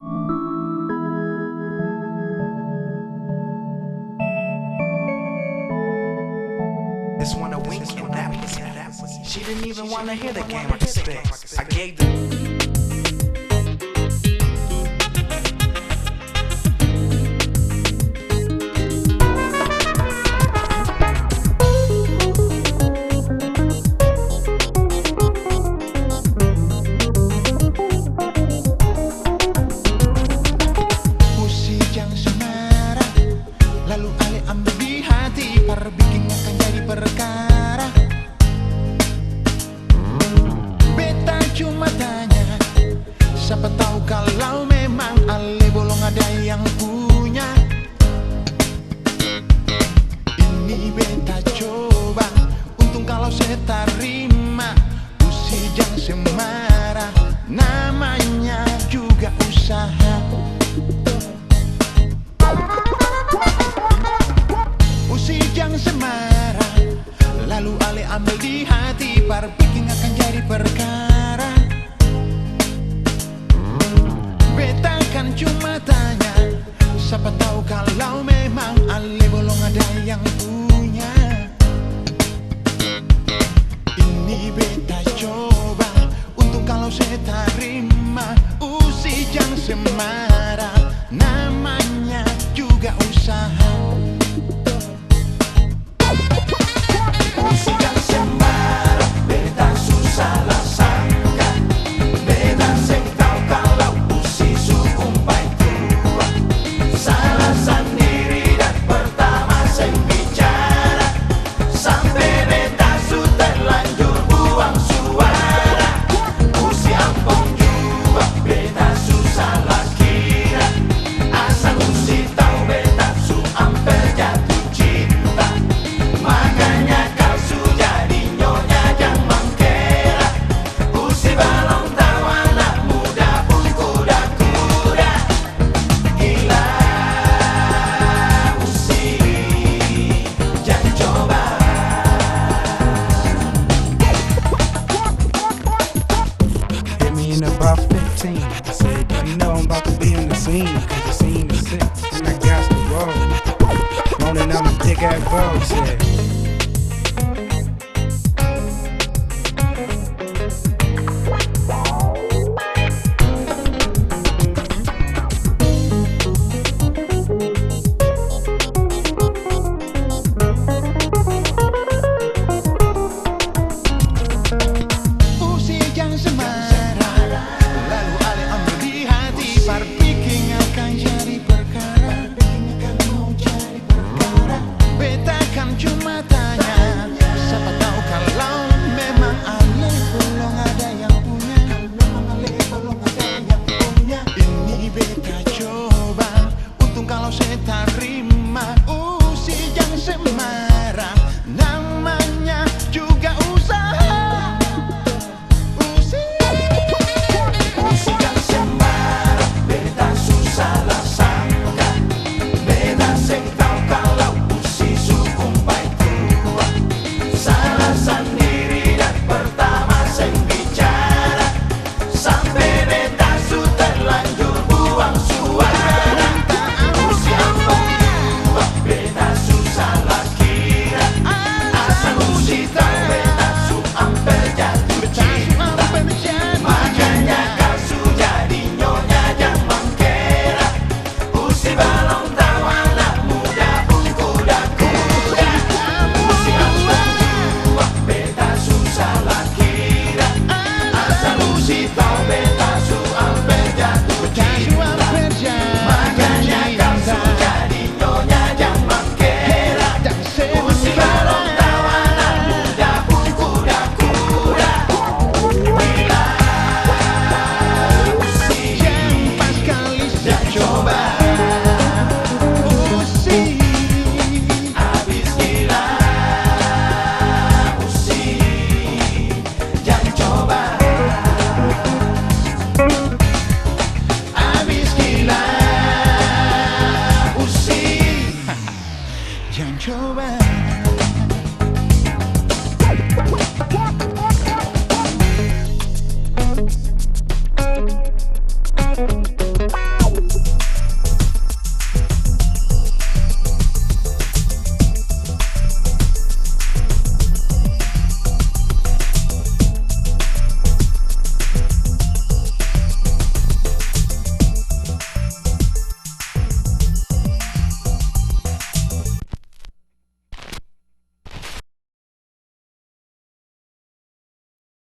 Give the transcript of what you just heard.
Just wanna wink and that pussy. She didn't even wanna hear the game I could spit. I gave the bikin akan jadi perkara. Beta cuma tanya, siapa tahu kalau memang Ale bolong ada yang punya. Ini beta coba, untung kalau saya terima. Usi jangan semarah, namanya juga usaha. Jangan semarah, lalu Ale ambil di hati, bikin akan jadi perkara. Beta kan cuma tanya, siapa tahu kalau memang Ale bolong ada yang punya. Ini beta coba, untung kalau saya terima. Usi jangan semarah.